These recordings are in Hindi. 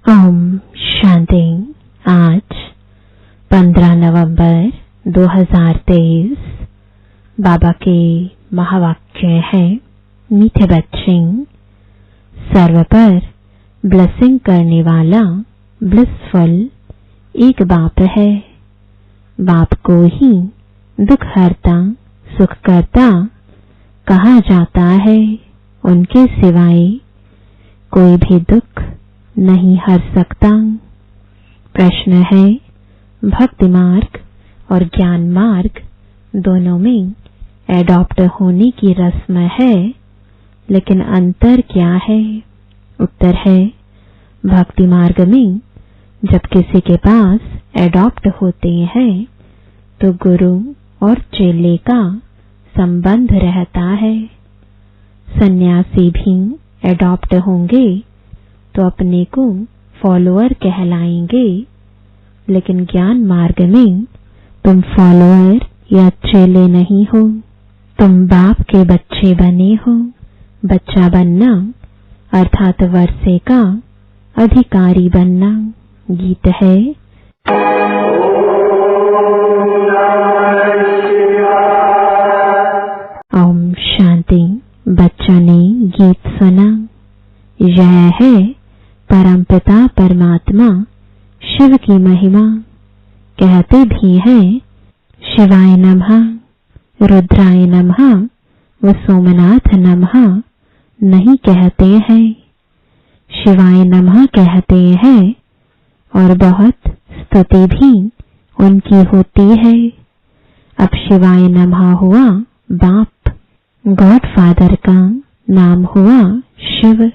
ओम शांति। आज 15 नवंबर 2023 बाबा के महावाक्य है। मीठे बच्चे, सर्व पर ब्लेसिंग करने वाला ब्लिसफुल एक बाप है। बाप को ही दुख हरता सुख करता कहा जाता है। उनके सिवाय कोई भी दुख नहीं हर सकता। प्रश्न है, भक्ति मार्ग और ज्ञान मार्ग दोनों में एडॉप्ट होने की रस्म है, लेकिन अंतर क्या है? उत्तर है, भक्ति मार्ग में जब किसी के पास एडॉप्ट होते हैं तो गुरु और चेले का संबंध रहता है। सन्यासी भी एडॉप्ट होंगे तो अपने को फॉलोअर कहलाएंगे, लेकिन ज्ञान मार्ग में तुम फॉलोअर या चेले नहीं हो, तुम बाप के बच्चे बने हो। बच्चा बनना अर्थात वर्षे का अधिकारी बनना। गीत है, ओम शांति। बच्चों ने गीत सुना। यह है परमपिता परमात्मा शिव की महिमा। कहते भी हैं शिवाय नमः, रुद्राय नमः व सोमनाथ नमः नहीं कहते हैं, शिवाय नमः कहते हैं और बहुत स्तुति भी उनकी होती है। अब शिवाय नमः हुआ बाप, गॉडफादर का नाम हुआ शिव।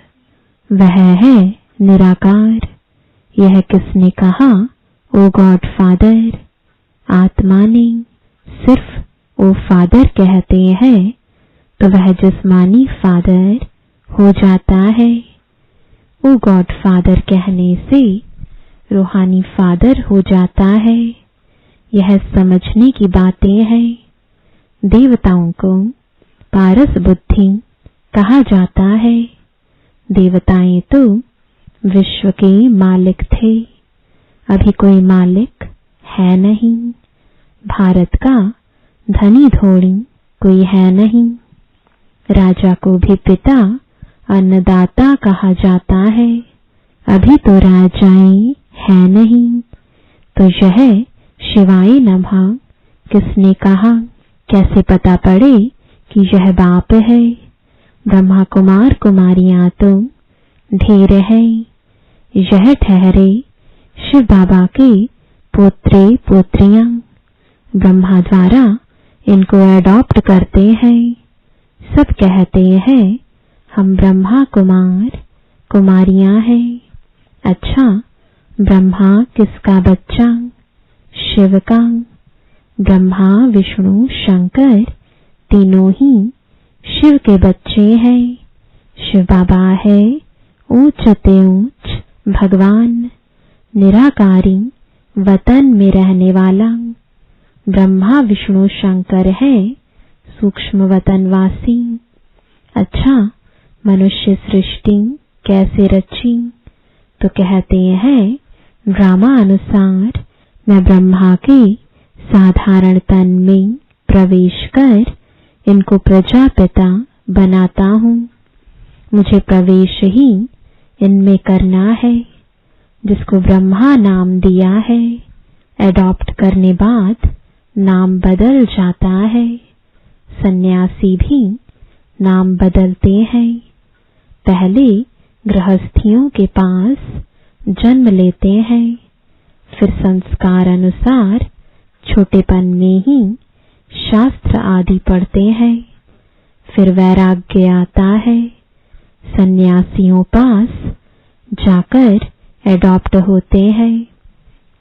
वह है निराकार। यह किसने कहा? ओ गॉडफादर। आत्मा ने। सिर्फ ओ फादर कहते हैं तो वह जिस्मानी फादर हो जाता है। ओ गॉडफादर कहने से रूहानी फादर हो जाता है। यह समझने की बातें हैं। देवताओं को पारस बुद्धि कहा जाता है। देवताएं तो विश्व के मालिक थे, अभी कोई मालिक है नहीं। भारत का धनी धोड़ी कोई है नहीं। राजा को भी पिता अन्नदाता कहा जाता है, अभी तो राजाएं है नहीं। तो यह शिवाय नमः किसने कहा? कैसे पता पड़े कि यह बाप है? ब्रह्मा कुमार कुमारियां तो ढेर है। यह ठहरे शिव बाबा के पोत्रे पोत्रियां। ब्रह्मा द्वारा इनको एडॉप्ट करते हैं। सब कहते हैं हम ब्रह्मा कुमार कुमारियां हैं। अच्छा, ब्रह्मा किसका बच्चा? शिव का। ब्रह्मा विष्णु शंकर तीनों ही शिव के बच्चे हैं। शिव बाबा है ऊंच ते ऊंच भगवान, निराकारी वतन में रहने वाला। ब्रह्मा विष्णु शंकर है सूक्ष्म वतनवासी। अच्छा, मनुष्य सृष्टि कैसे रची? तो कहते हैं ड्रामा अनुसार मैं ब्रह्मा के साधारण तन में प्रवेश कर इनको प्रजापिता बनाता हूँ। मुझे प्रवेश ही इनमें करना है। जिसको ब्रह्मा नाम दिया है, एडॉप्ट करने बाद नाम बदल जाता है। सन्यासी भी नाम बदलते हैं। पहले गृहस्थियों के पास जन्म लेते हैं, फिर संस्कार अनुसार छोटेपन में ही शास्त्र आदि पढ़ते हैं, फिर वैराग्य आता है। सन्यासियों पास जाकर एडॉप्ट होते हैं।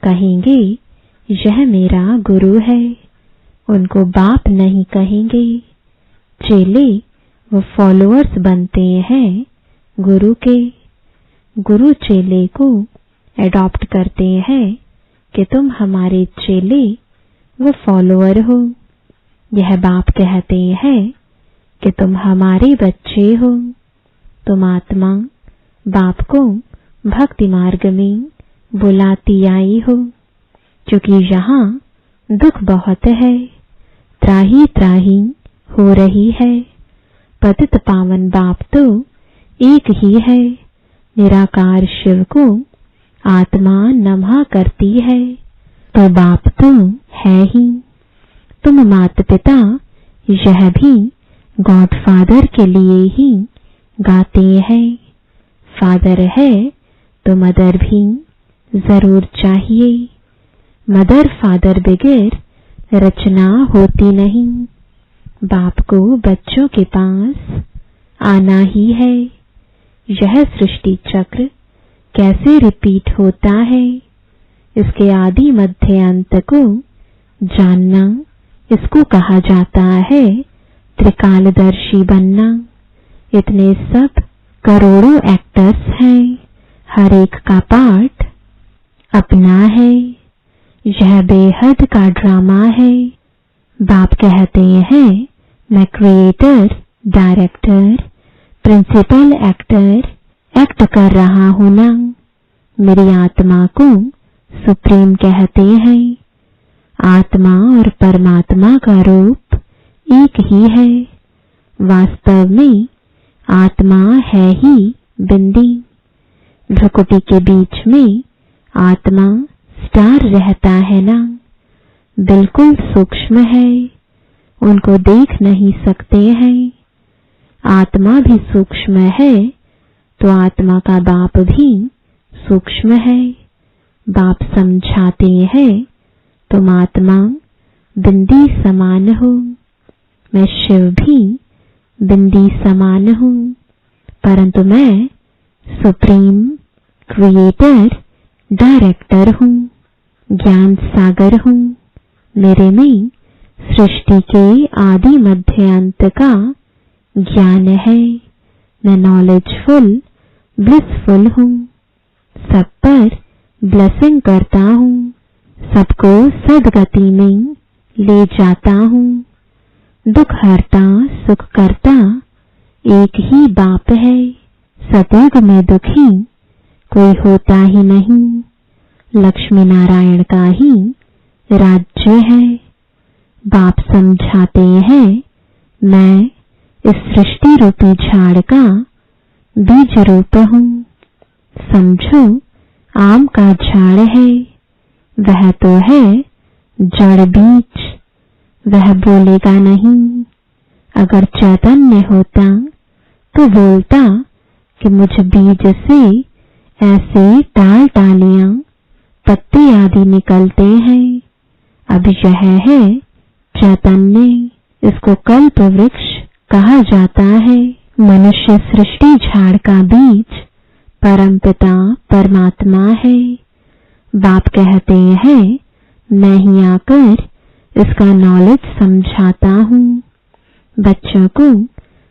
कहेंगे यह मेरा गुरु है, उनको बाप नहीं कहेंगे। चेले वो फॉलोअर्स बनते हैं गुरु के। गुरु चेले को एडॉप्ट करते हैं कि तुम हमारे चेले व फॉलोअर हो। यह बाप कहते हैं कि तुम हमारे बच्चे हो। तुम आत्मा बाप को भक्ति मार्ग में बुलाती आई हो, क्योंकि यहाँ दुख बहुत है, त्राही त्राही हो रही है। पतित पावन बाप तो एक ही है, निराकार शिव को आत्मा नमः करती है, तो बाप तो है ही। तुम माता पिता यह भी गॉड फादर के लिए ही गाते हैं। फादर है तो मदर भी जरूर चाहिए। मदर फादर बगैर रचना होती नहीं। बाप को बच्चों के पास आना ही है। यह सृष्टि चक्र कैसे रिपीट होता है, इसके आदि मध्य अंत को जानना, इसको कहा जाता है त्रिकालदर्शी बनना। इतने सब करोड़ों एक्टर्स हैं, हर एक का पार्ट अपना है। यह बेहद का ड्रामा है। बाप कहते हैं मैं creator, director, principal actor act कर रहा हूं ना। मेरी आत्मा को सुप्रीम कहते हैं। आत्मा और परमात्मा का रूप एक ही है। वास्तव में आत्मा है ही बिंदी। भ्रुकुटी के बीच में आत्मा स्टार रहता है ना, बिल्कुल सूक्ष्म है, उनको देख नहीं सकते हैं। आत्मा भी सूक्ष्म है तो आत्मा का बाप भी सूक्ष्म है। बाप समझाते हैं तुम आत्मा बिंदी समान हो, मैं शिव भी बिंदी समान हूं, परंतु मैं सुप्रीम क्रिएटर डायरेक्टर हूं, ज्ञान सागर हूं। मेरे में सृष्टि के आदि मध्य अंत का ज्ञान है। मैं नॉलेजफुल ब्लिसफुल हूं, सब पर ब्लेसिंग करता हूं, सबको सदगति में ले जाता हूं। दुख हरता सुख करता एक ही बाप है। सतयुग में दुखी कोई होता ही नहीं। लक्ष्मी नारायण का ही राज्य है। बाप समझाते हैं मैं इस सृष्टि रूपी झाड़ का बीज रूप हूं। समझो आम का झाड़ है, वह तो है जड़ बीज, वह बोलेगा नहीं। अगर चैतन्य होता तो बोलता कि मुझ बीज से ऐसे टाल टालियां पत्ते आदि निकलते हैं। अब यह है चैतन्य, इसको कल्प वृक्ष कहा जाता है। मनुष्य सृष्टि झाड़ का बीज परमपिता परमात्मा है। बाप कहते हैं मैं ही आकर इसका नॉलेज समझाता हूं, बच्चों को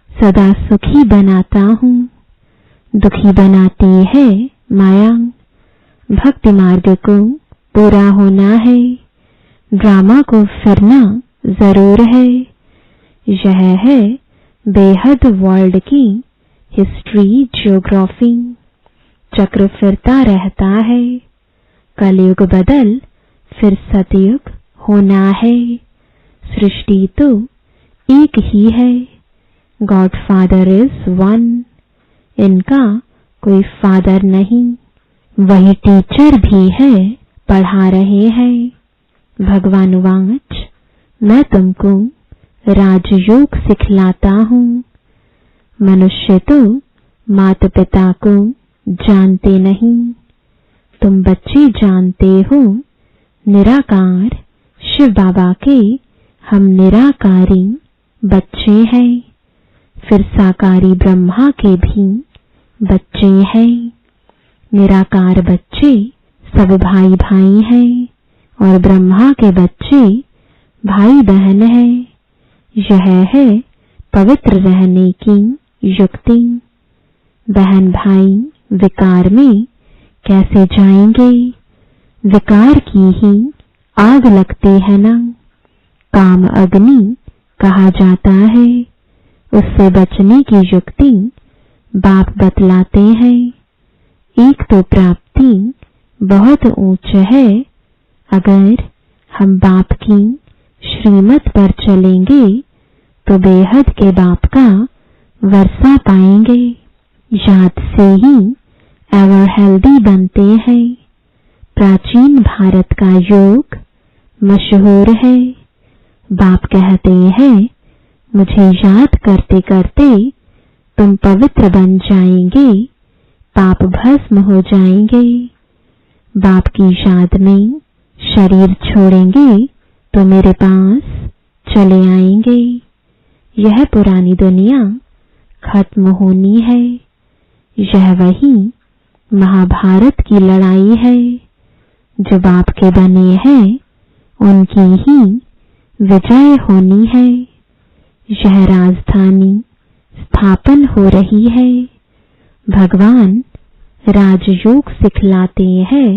सदा सुखी बनाता हूं। दुखी बनाती है माया। भक्ति मार्ग को पूरा होना है, ड्रामा को फिरना जरूर है। यह है बेहद वर्ल्ड की हिस्ट्री ज्योग्राफी। चक्र फिरता रहता है। कलयुग बदल फिर सतयुग होना है। सृष्टि तो एक ही है। God father is one. इनका कोई फादर नहीं। वही टीचर भी है, पढ़ा रहे हैं। भगवान वाच मैं तुमको राजयोग सिखलाता हूं। मनुष्य तो माता पिता को जानते नहीं, तुम बच्चे जानते हो। निराकार शिव बाबा के हम निराकारी बच्चे हैं। फिर साकारी ब्रह्मा के भी बच्चे हैं। निराकार बच्चे सब भाई भाई हैं और ब्रह्मा के बच्चे भाई बहन हैं। यह है पवित्र रहने की युक्ति। बहन भाई विकार में कैसे जाएंगे? विकार की ही आग लगती है ना। काम अग्नि कहा जाता है। उससे बचने की युक्ति बाप बतलाते हैं। एक तो प्राप्ति बहुत ऊंच है। अगर हम बाप की श्रीमत पर चलेंगे तो बेहद के बाप का वर्षा पाएंगे। याद से ही एवर हेल्दी बनते हैं। प्राचीन भारत का योग मशहूर है। बाप कहते हैं मुझे याद करते करते तुम पवित्र बन जाएंगे, पाप भस्म हो जाएंगे। बाप की याद में शरीर छोड़ेंगे तो मेरे पास चले आएंगे। यह पुरानी दुनिया खत्म होनी है। यह वही महाभारत की लड़ाई है। जो बाप के बने हैं उनकी ही विजय होनी है। यह राजधानी स्थापन हो रही है। भगवान राजयोग सिखलाते हैं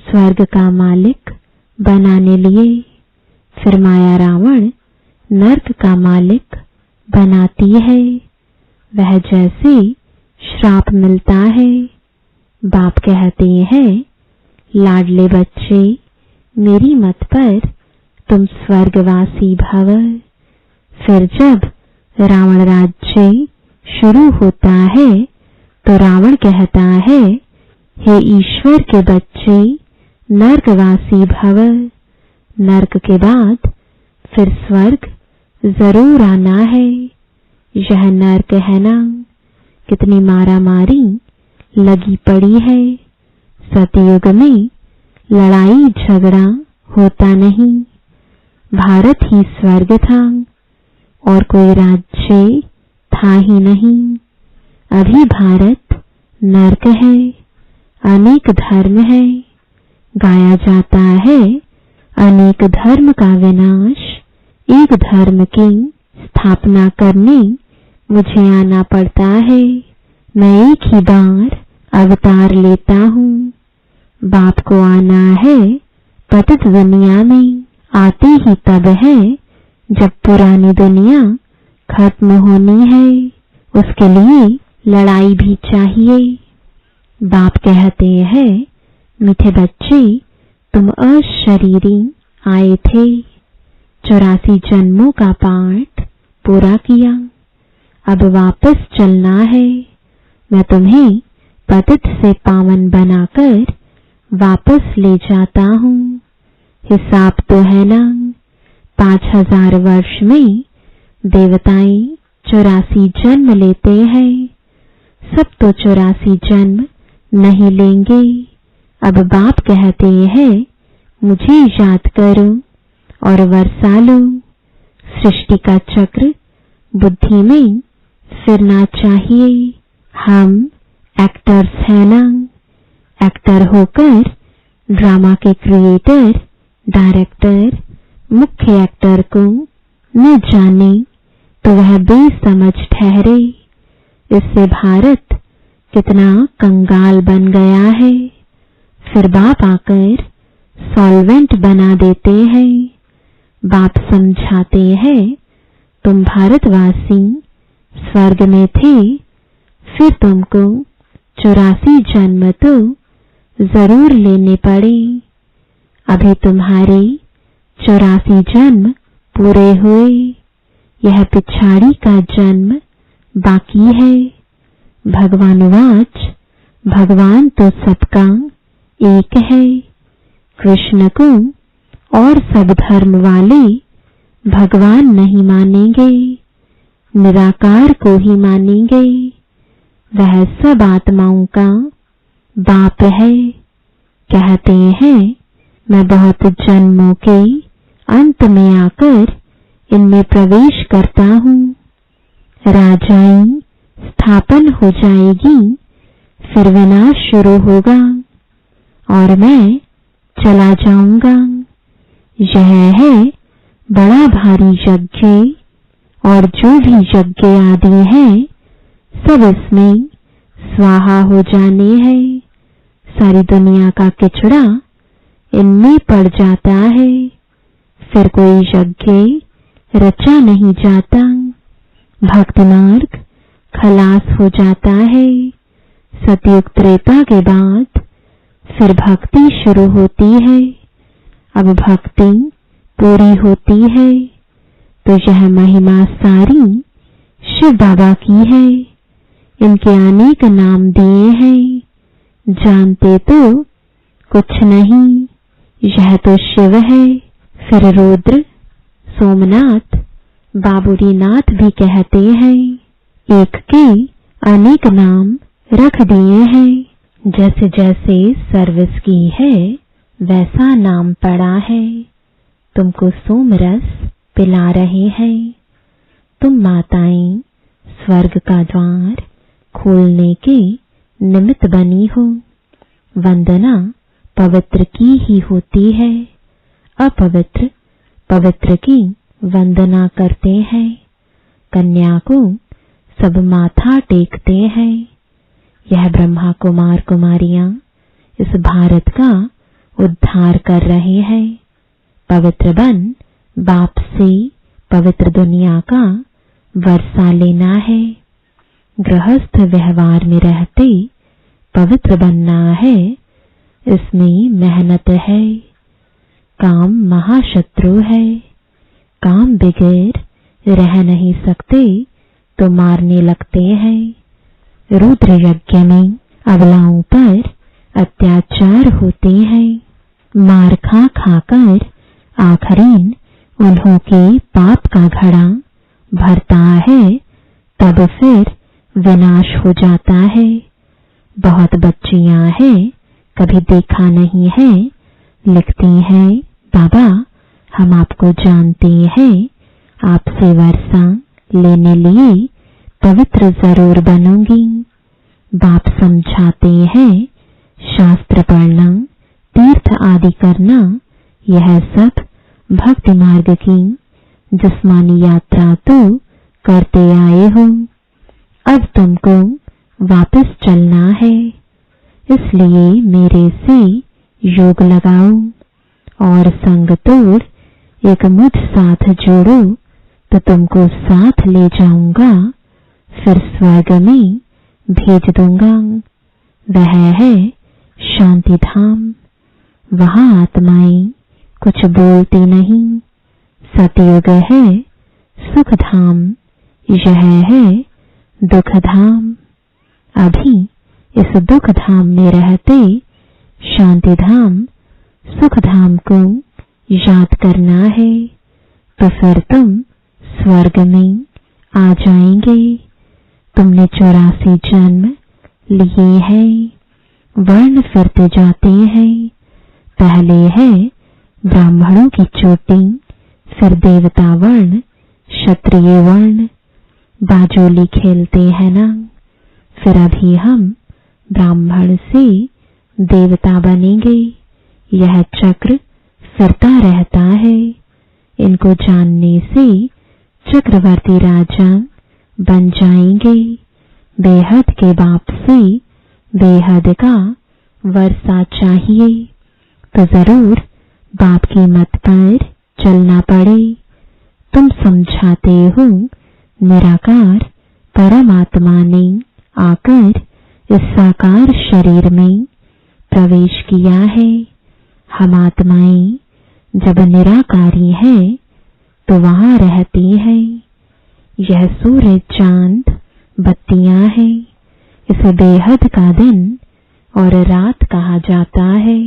स्वर्ग का मालिक बनाने लिए। फिर माया रावण नर्क का मालिक बनाती है। वह जैसे श्राप मिलता है। बाप कहते हैं लाडले बच्चे मेरी मत पर तुम स्वर्गवासी भव। फिर जब रावण राज्य शुरू होता है तो रावण कहता है हे ईश्वर के बच्चे नर्कवासी भव। नर्क के बाद फिर स्वर्ग जरूर आना है। यह नर्क है ना। कितनी मारामारी लगी पड़ी है। सतयुग में लड़ाई झगड़ा होता नहीं। भारत ही स्वर्ग था और कोई राज्य था ही नहीं। अभी भारत नर्क है। अनेक धर्म है। गाया जाता है अनेक धर्म का विनाश। एक धर्म की स्थापना करने मुझे आना पड़ता है। मैं एक ही बार अवतार लेता हूँ। बाप को आना है पतित दुनिया में। आते ही तब है जब पुरानी दुनिया खत्म होनी है। उसके लिए लड़ाई भी चाहिए। बाप कहते हैं मीठे बच्चे तुम अशरीरी आए थे। 84 जन्मों का पाठ पूरा किया। अब वापस चलना है। मैं तुम्हें पतित से पावन बनाकर वापस ले जाता हूँ। हिसाब तो है ना। 5000 वर्ष में देवताएं 84 जन्म लेते हैं। सब तो 84 जन्म नहीं लेंगे। अब बाप कहते हैं मुझे याद करो और वर्षा लो। सृष्टि का चक्र बुद्धि में फिरना चाहिए। हम एक्टर्स हैं ना। एक्टर होकर ड्रामा के क्रिएटर डायरेक्टर मुख्य एक्टर को न जाने तो वह बेसमझ ठहरे। इससे भारत कितना कंगाल बन गया है। फिर बाप आकर सॉल्वेंट बना देते हैं। बाप समझाते हैं तुम भारतवासी स्वर्ग में थे। फिर तुमको 84 जन्म तो जरूर लेने पड़े। अभी तुम्हारे 84 जन्म पूरे हुए। यह पिछाड़ी का जन्म बाकी है। भगवानुवाच भगवान तो सबका एक है। कृष्ण को और सब धर्म वाले भगवान नहीं मानेंगे। निराकार को ही मानेंगे। वह सब आत्माओं का बाप है। कहते हैं मैं बहुत जन्मों के अंत में आकर इनमें प्रवेश करता हूँ। राजाई स्थापन हो जाएगी। फिर विनाश शुरू होगा और मैं चला जाऊंगा। यह है बड़ा भारी यज्ञ और जो भी यज्ञ आदि है सब इसमें स्वाहा हो जाने हैं। सारी दुनिया का किचड़ा इनमें पड़ जाता है। फिर कोई यज्ञ रचा नहीं जाता। भक्ति मार्ग खलास हो जाता है। सतयुग त्रेता के बाद फिर भक्ति शुरू होती है। अब भक्ति पूरी होती है तो यह महिमा सारी शिव बाबा की है। इनके अनेक नाम दिए हैं, जानते तो कुछ नहीं, यह तो शिव है। फिर रुद्र, सोमनाथ, बाबुरीनाथ भी कहते हैं। एक के अनेक नाम रख दिए हैं। जैसे जैसे सर्विस की है वैसा नाम पड़ा है। तुमको सोमरस पिला रहे हैं। तुम माताएं स्वर्ग का द्वार खोलने के निमित्त बनी हो। वंदना पवित्र की ही होती है, अपवित्र पवित्र की वंदना करते हैं। कन्या को सब माथा टेकते हैं। यह ब्रह्मा कुमार कुमारियां इस भारत का उद्धार कर रहे हैं। पवित्र बन बाप से पवित्र दुनिया का वर्षा लेना है। गृहस्थ व्यवहार में रहते पवित्र बनना है, इसमें मेहनत है। काम महाशत्रु है। काम बगैर रह नहीं सकते तो मारने लगते हैं। रुद्र यज्ञ में अबलाओं पर अत्याचार होते हैं। मार खा खाकर आखिरीन उन्हों के पाप का घड़ा भरता है, तब फिर विनाश हो जाता है। बहुत बच्चियां हैं, कभी देखा नहीं है, लिखती हैं, बाबा हम आपको जानते हैं, आपसे वर्षा लेने लिए पवित्र जरूर बनूंगी। बाप समझाते हैं, शास्त्र पढ़ना, तीर्थ आदि करना, यह सब भक्ति मार्ग की जिस्मानी यात्रा तो करते आए हो। अब तुमको वापस चलना है, इसलिए मेरे से योग लगाओ और संग तोड़ एक मुझ साथ जोड़ो तो तुमको साथ ले जाऊंगा, फिर स्वर्ग में भेज दूंगा। वह है शांति धाम। वहां आत्माएं कुछ बोलती नहीं। सतयुग है सुख धाम, यह है दुख धाम। अभी इस दुख धाम में रहते शांति धाम सुख धाम को याद करना है, तो फिर तुम स्वर्ग में आ जाएंगे। तुमने 84 जन्म लिए हैं। वर्ण फिरते जाते हैं। पहले है ब्राह्मणों की चोटी, फिर देवता वर्ण, क्षत्रिय वर्ण। बाजोली खेलते हैं ना, फिर अभी हम ब्राह्मण से देवता बनेंगे। यह चक्र फिरता रहता है। इनको जानने से चक्रवर्ती राजा बन जाएंगे। बेहद के बाप से बेहद का वर्षा चाहिए, तो जरूर बाप की मत पर चलना पड़े। तुम समझाते हो निराकार परमात्मा ने आकर इस साकार शरीर में प्रवेश किया है। हम आत्माएं जब निराकारी हैं तो वहां रहती हैं। यह सूर्य चांद बत्तियां हैं। इसे बेहद का दिन और रात कहा जाता है।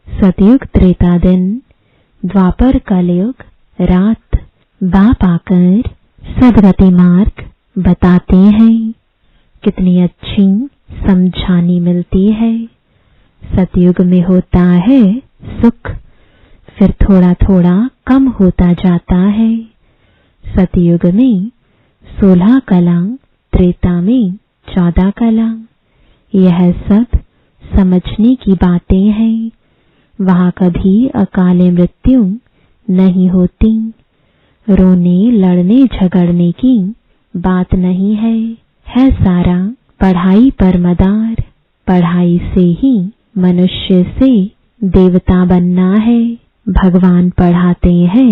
सतयुग त्रेता दिन, द्वापर कलयुग रात। बाप आकर सदगति मार्ग बताते हैं। कितनी अच्छी समझानी मिलती है। सतयुग में होता है सुख, फिर थोड़ा थोड़ा कम होता जाता है। सतयुग में 16 कला, त्रेता में 14 कला। यह सब समझने की बातें हैं। वहां कभी अकाले मृत्यु नहीं होती। रोने लड़ने झगड़ने की बात नहीं है। है सारा पढ़ाई पर मदार। पढ़ाई से ही मनुष्य से देवता बनना है। भगवान पढ़ाते हैं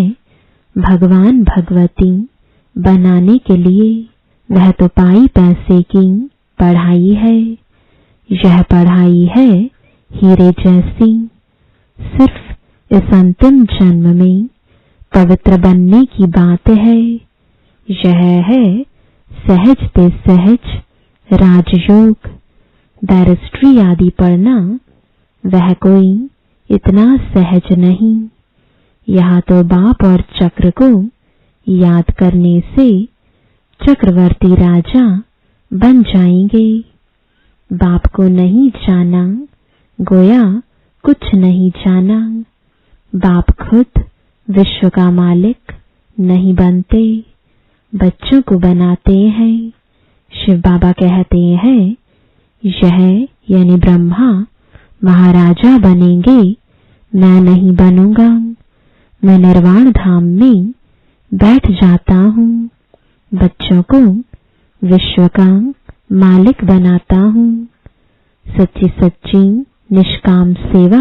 भगवान भगवती बनाने के लिए। वह तो पाई पैसे की पढ़ाई है। यह पढ़ाई है हीरे जैसी। सिर्फ इस अंतिम जन्म में पवित्र बनने की बात है। यह है सहज ते सहज राजयोग। बैरिस्ट्री आदि पढ़ना वह कोई इतना सहज नहीं। यहाँ तो बाप और चक्र को याद करने से चक्रवर्ती राजा बन जाएंगे। बाप को नहीं जाना, गोया कुछ नहीं जाना। बाप खुद विश्व का मालिक नहीं बनते, बच्चों को बनाते हैं। शिव बाबा कहते हैं यह यानी ब्रह्मा महाराजा बनेंगे, मैं नहीं बनूंगा। मैं निर्वाण धाम में बैठ जाता हूँ, बच्चों को विश्व का मालिक बनाता हूँ। सच्ची सच्ची निष्काम सेवा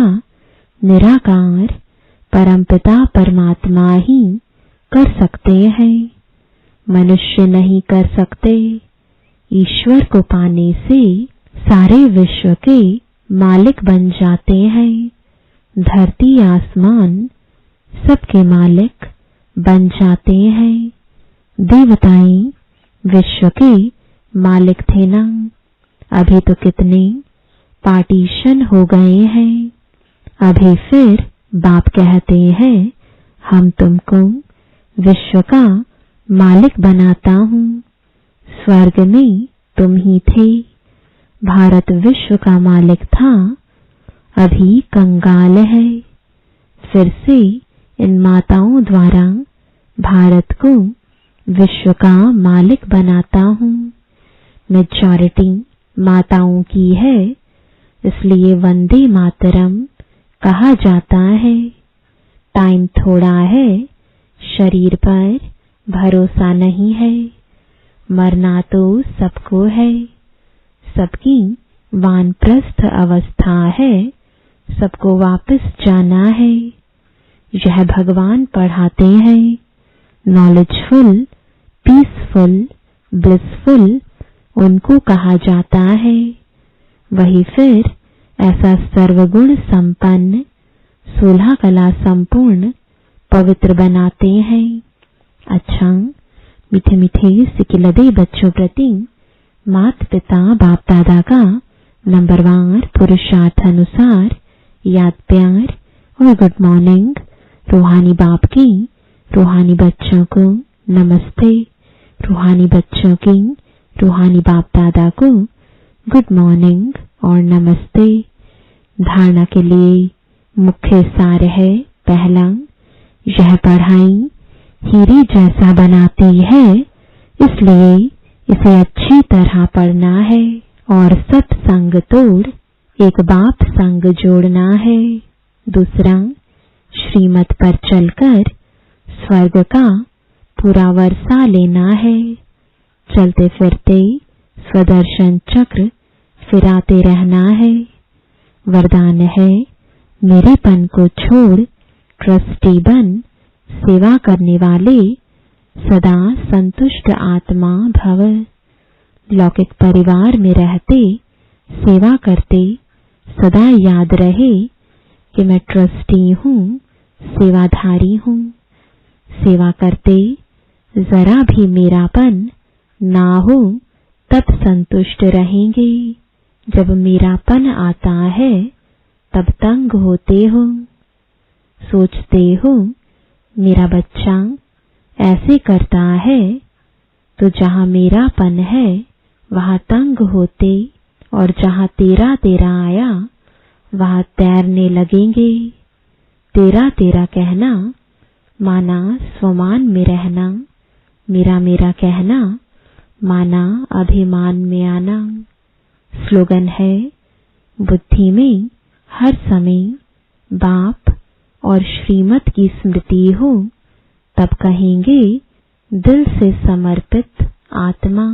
निराकार परमपिता परमात्मा ही कर सकते हैं, मनुष्य नहीं कर सकते। ईश्वर को पाने से सारे विश्व के मालिक बन जाते हैं। धरती आसमान सबके मालिक बन जाते हैं। देवताएं विश्व के मालिक थे ना, अभी तो कितने पार्टीशन हो गए हैं। अभी फिर बाप कहते हैं हम तुमको विश्व का मालिक बनाता हूँ। स्वर्ग में तुम ही थे, भारत विश्व का मालिक था, अभी कंगाल है। फिर से इन माताओं द्वारा भारत को विश्व का मालिक बनाता हूँ। मेजॉरिटी माताओं की है, इसलिए वंदे मातरम कहा जाता है। टाइम थोड़ा है, शरीर पर भरोसा नहीं है, मरना तो सबको है। सबकी वानप्रस्थ अवस्था है, सबको वापस जाना है। यह भगवान पढ़ाते हैं। नॉलेजफुल, पीसफुल, ब्लिसफुल उनको कहा जाता है। वही फिर ऐसा सर्वगुण संपन्न 16 कला संपूर्ण पवित्र बनाते हैं। अच्छा, मीठे मीठे सिकिलदे बच्चों प्रति माता पिता बाप दादा का नंबरवार पुरुषार्थ अनुसार याद प्यार और गुड मॉर्निंग। रूहानी बाप की रूहानी बच्चों को नमस्ते। रूहानी बच्चों की रूहानी बाप दादा को गुड मॉर्निंग और नमस्ते। धारणा के लिए मुख्य सार है, पहला, यह पढ़ाई हीरे जैसा बनाती है, इसलिए इसे अच्छी तरह पढ़ना है और सत्संग तोड़ एक बाप संग जोड़ना है। दूसरा, श्रीमत पर चलकर स्वर्ग का पूरा वर्षा लेना है। चलते फिरते स्वदर्शन चक्र फिराते रहना है। वरदान है, मेरेपन को छोड़ ट्रस्टी बन सेवा करने वाले सदा संतुष्ट आत्मा भव। लौकिक परिवार में रहते सेवा करते सदा याद रहे कि मैं ट्रस्टी हूँ, सेवाधारी हूँ। सेवा करते जरा भी मेरापन ना हो तब संतुष्ट रहेंगे। जब मेरापन आता है तब तंग होते हो, सोचते हो मेरा बच्चा ऐसे करता है, तो जहाँ मेरापन है वहाँ तंग होते और जहाँ तेरा तेरा आया वहाँ तैरने लगेंगे। तेरा तेरा कहना माना स्वमान में रहना, मेरा मेरा कहना माना अभिमान में आना। स्लोगन है, बुद्धि में हर समय बाप और श्रीमत की स्मृति हो तब कहेंगे दिल से समर्पित आत्मा।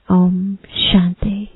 ओम शांति।